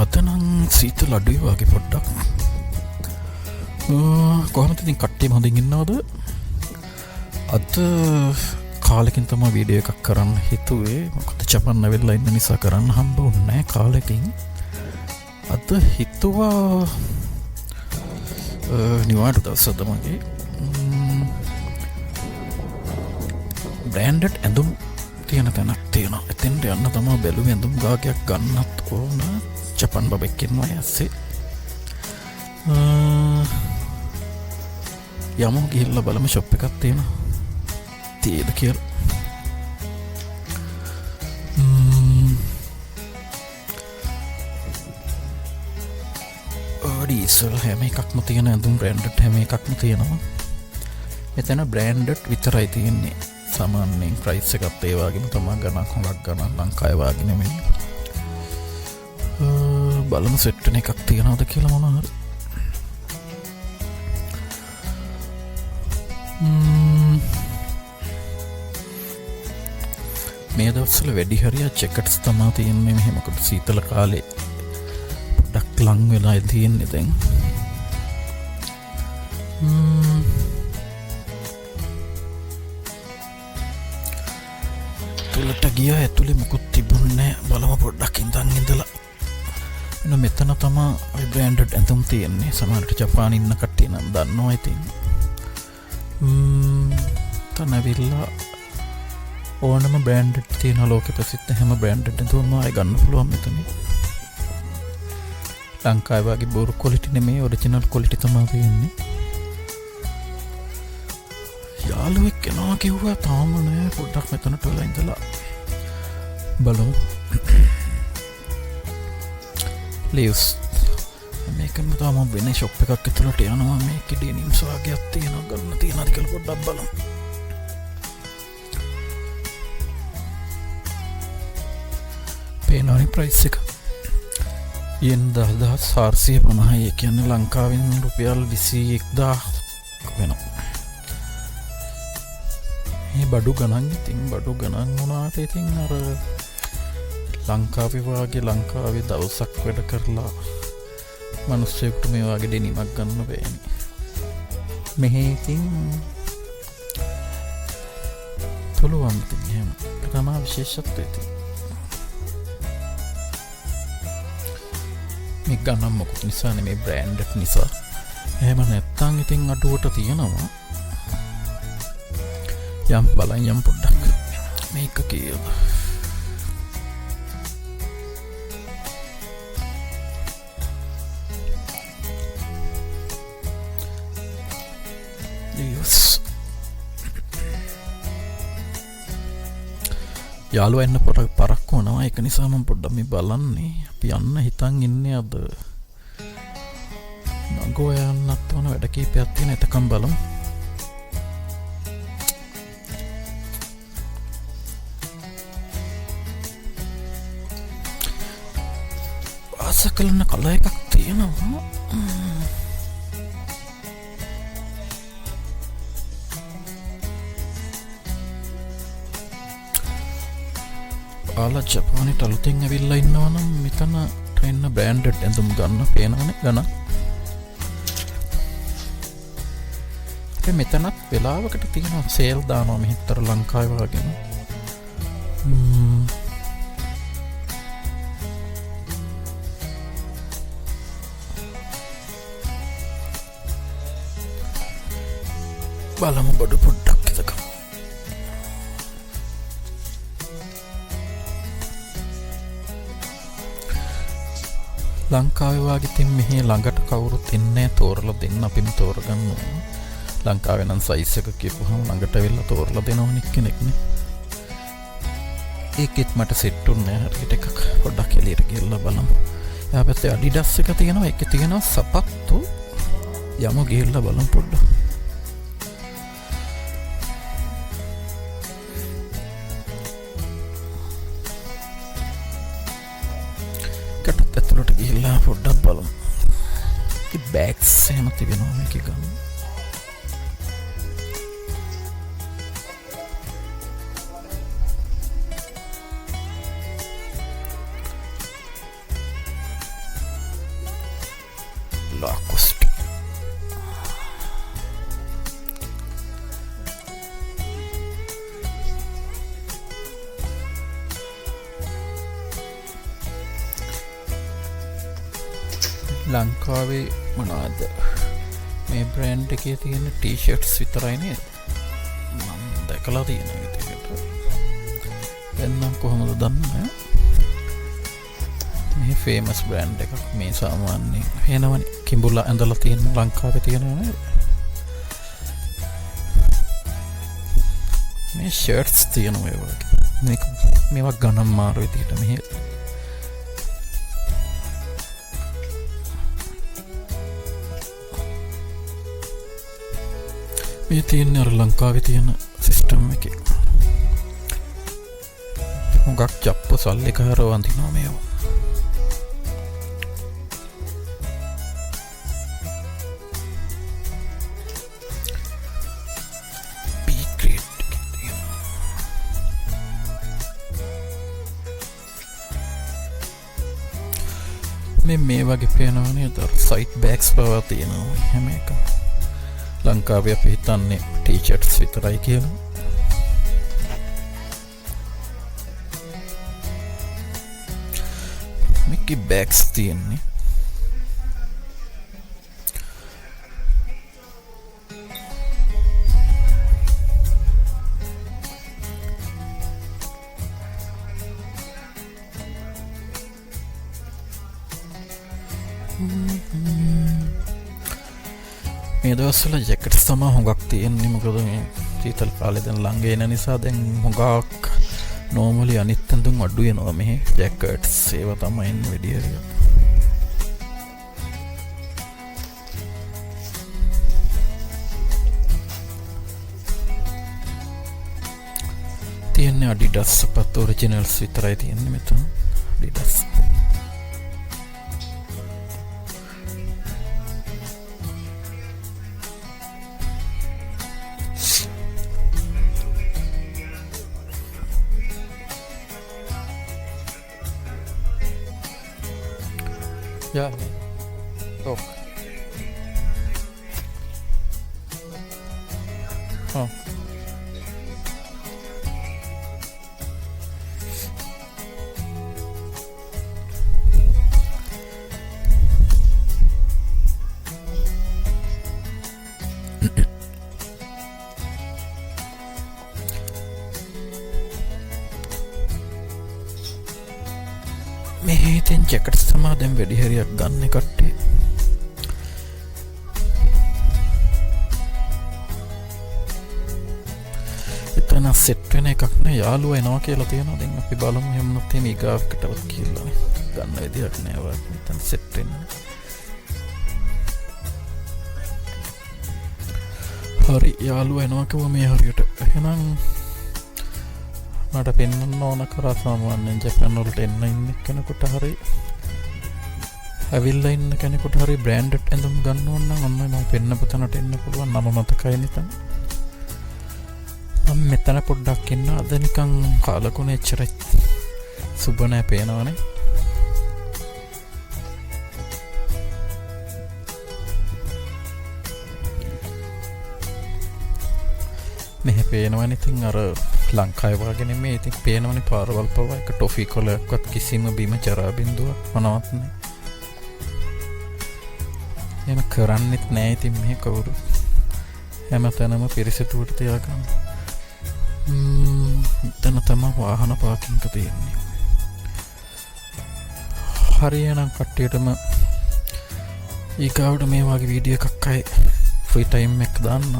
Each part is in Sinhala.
අද නම් සීතල අඩුයි වගේ පොඩ්ඩක්. කොහොමද ඉතින් කට්ටිය හොඳින් ඉන්නවද? අද කාලෙකින් තමයි වීඩියෝ එකක් කරන්න හිතුවේ. මොකද ජපාන් වෙලා ඉන්න නිසා කරන්න හම්බ වුණේ නැහැ කාලෙකින්. අද හිතුවා නිවාඩු දවසද මගේ බ්‍රෑන්ඩඩ් ඇඳුම් තියෙන තැනක් තියෙනවා. එතෙන්ට යන්න තමයි බැලුවේ. ඇඳුම් ගාගයක් ගන්නත් ඕන. ජපාන් බබෙක් ඉන්නවා ඇස්සේ. යමු ගිහිල්ලා බලමු ෂොප් එකක් තියෙනවා. තියෙද කියලා. ඩීසල් හැම එකක්ම තියෙන ඇඳුම් බ්‍රෑන්ඩඩ් හැම එකක්ම තියෙනවා. මෙතන බ්‍රෑන්ඩඩ් විතරයි තියෙන්නේ. සාමාන්‍යයෙන් ප්‍රයිස් එකත් ඒ වගේම තමයි ගණන් හොඟක් ගණන් ලංකාවේ වගේ නෙමෙයි. බලමු සෙට් එකක් තියනවද කියලා මොනවා හරි. මේ දවස්වල වැඩි හරියක් ජැකට්ස් තමයි තියෙන්නේ. මෙහෙම මොකද සීතල කාලේ පොඩ්ඩක් ලං වෙලා තියෙන්නේ දැන්. තුලට ගියා ඇතුලේ මොකුත් තිබුණේ නැහැ. බලමු පොඩ්ඩක් ඉඳලා. එන මෙතන තමයි ඔය බ්‍රෑන්ඩඩ් ඇඳුම් තියෙන්නේ. සමහරට ජපාන් ඉන්න කට්ටිය නම් දන්නවා ඉතින්. තනවිල්ලා ඕනම බ්‍රෑන්ඩඩ් තියෙන ලෝකෙ ප්‍රසිද්ධ හැම බ්‍රෑන්ඩඩ් ඇඳුම්ම ආයෙ ගන්න පුළුවන් මෙතන. ලංකාවේ වගේ බොරු ක්වොලිටි නෙමෙයි, ඔරිජිනල් ක්වොලිටි තමයි තියෙන්නේ. යාළුවෙක් එනවා කිව්වා තාම නෑ. පොඩ්ඩක් මෙතනට වෙලා ඉඳලා බලමු. ලීව්ස් මේකම තාම වෙන ෂොප් එකක් ඇතුළට යනවා. මේකේ ඩෙනිම්ස් වගේක් තියෙනවා. ගන්න තියනවාද කියලා පොඩ්ඩක් බලමු. පේනවනේ ප්‍රයිස් එක. යෙන් 10450. ඒ කියන්නේ ලංකාවෙන් රුපියල් 21000 වෙනවා. මේ බඩු ගණන් ඉතින් බඩු ගණන් වුණාට ඉතින් අර ලංකාවේ වගේ ලංකාවේ දවසක් වැඩ කරලා මිනිස්සුන්ට මේ වගේ දෙනීමක් ගන්න බෑනේ. මෙහි ඉතින් පුළුවන් ඉතින් එහෙම. ඒක තමයි විශේෂත්වය ඉතින්. මේ ගණන් මොකක් නිසා නෙමේ බ්‍රෑන්ඩඩ් නිසා. එහෙම නැත්තම් ඉතින් අඩුවට තියෙනවා. යම් බලන් යම් පොඩ්ඩක් මේක කියලා. යාළුවා එන්න පරක්කු වුණා. ඒක නිසා මම පොඩ්ඩක් මේ බලන්නේ. අපි යන්න හිතන් ඉන්නේ අද. නගෝ යන්නත් ඕන වැඩ කීපයක් තියෙන. එතකම් බලමු. ආස කරන කල එකක් තියෙනවා. ආලා ජපානට අලුතෙන් ඇවිල්ලා ඉන්නවනම් මෙතන ට්‍රෙන්න බ්‍රෑන්ඩඩ් ඇඳුම් ගන්න පේනවනේ ගණන්. ඒ මෙතනත් වෙලාවකට තියෙනවා සේල් දානවා මෙහෙතර ලංකාවේ වගේම. බලමු බඩු පොඩ්ඩක් එතකම්. ලංකාවේ වගේ තින් මෙහි ළඟට කවුරුත් ඉන්නේ තෝරලා දෙන්න අපිම තෝරගන්න ඕන. ලංකාවේ නම් සයිස් එක කියපුවම ළඟට වෙලා තෝරලා දෙනවනේ කෙනෙක්නේ. ඒකෙත් මට සෙට් උන්නේ හරියට එකක්. පොඩ්ඩක් එළියට ගිහලා බලමු. යා පැත්තේ ඇඩිඩාස් එක තියෙනවා. ඒකේ තියෙනවා සපත්තු. යමු ගිහලා බලමු පොඩ්ඩක්. ඇතුළට ගිහිල්ලා පොඩ්ඩක් බලමු. බෑග්ස් එහෙම තිබෙනවා මේක ගන්න. ලාකොස්ට් ලංකාවේ මොනවද මේ බ්‍රෑන්ඩ් එකේ තියෙන ටී-ෂර්ට්ස් විතරයි නේද මම දැකලා තියෙන විදිහට එන්නම් කොහොමද දන්නේ මේ ෆේමස් බ්‍රෑන්ඩ් එකක් මේ සාමාන්‍යයෙන් එනවනේ කිඹුලා ඇඳලා තියෙන ලංකාවේ තියෙනවා නේද මේ ෂර්ට්ස් තියෙනවා ඒ වගේ මේවා ගණන් මාරු විදිහට මෙහෙ මේ තියෙන අර ලංකාවේ තියෙන සිස්ටම් එකේ හුඟක් ජප්ප සල්ලිකාරව අඳිනවා මේවා මේ වගේ පේනවනේ අර සයිට් බෑග්ස් පවා තියෙනවා හැම එකම ලංකාවේ අපි හිතන්නේ ටී-ෂර්ට්ස් විතරයි කියලා මේකේ බෑග්ස් තියෙන්නේ මේ දවස්වල ජැකට්ස් තමයි හුඟක් තියෙන්නේ මොකද මේ සීතල කාලේ දැන් ළඟ එන නිසා දැන් හුඟක් normally අනිත් අඳුන් අඩු වෙනවා මේ ජැකට්ස් ඒවා තමයි ඉන්නේ වැඩි හරියක් තියෙන්නේ Adidas සපත්තු ඔරිජිනල්ස් විතරයි තියෙන්නේ මෙතන Adidas Ja. Doch. Oh. මේ ඉතින් ජැකට්ස් තමයි දැන් වැඩි හරියක් ගන්න කට්ටිය. එතන සෙට් වෙන එකක් නෑ යාළුවා එනවා කියලා තියෙනවා. දැන් අපි බලමු එහෙම නැත්නම් ඊගාවකටවත් කියලා නේ. ගන්න විදියක් නෑ වත් මෙතන සෙට් වෙන්නේ. හරි යාළුවා එනවා කිව්වා මේ හරියට. එහෙනම් මට පෙන්වන්න ඕන කරා සාමාන්‍යයෙන් ජපාන් වලට එන්න ඉන්න කෙනෙකුට හරි ඇවිල්ලා ඉන්න කෙනෙකුට හරි බ්‍රෑන්ඩඩ් ඇඳුම් ගන්න ඕන නම් ඔන්න මම පෙන්නපු තැනට එන්න පුළුවන් නම මතකයි නිතන මම මෙතන පොඩ්ඩක් ඉන්න අද නිකන් කාලකුණ එච්චරයි සුබ නෑ පේනවනේ මෙහෙ පේනවනේ ඉතින් අර ලංකාවේ වගේ නෙමෙයි ඉතින් පේනවනේ පාරවල් පවා එක ටොෆි කොලයක්වත් කිසිම බිම චරා බින්දුවක් මොනවත් නෑ එහෙම කරන්නෙත් නෑ ඉතින් මේ කවුරු හැමතැනම පිරිසිදුවට තියාගන්න එතන තමයි වාහන පාකින්ග් තියෙන්නේ හරියනම් කට්ටියටම ඊගාවට මේ වගේ වීඩියෝ එකක් අය ෆ්‍රී ටයිම් එක දාන්න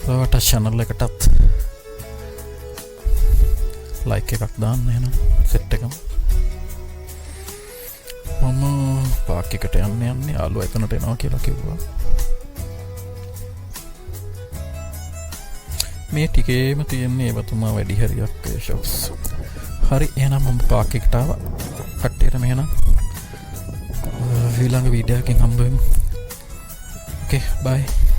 ඔයාට channel එකටත් like එකක් දාන්න එහෙනම් සෙට් එකම මම පාක් එකට යන්නේ යාළුවා එතනට එනවා කියලා කිව්වා මේ ටිකේම තියෙන්නේ ඒව තුමා වැඩි හරියක් shops හරි එහෙනම් මම පාක් එකට ආවා කට්ටියට මෙහෙනම් ඊළඟ වීඩියෝ එකකින් හම්බ වෙමු okay bye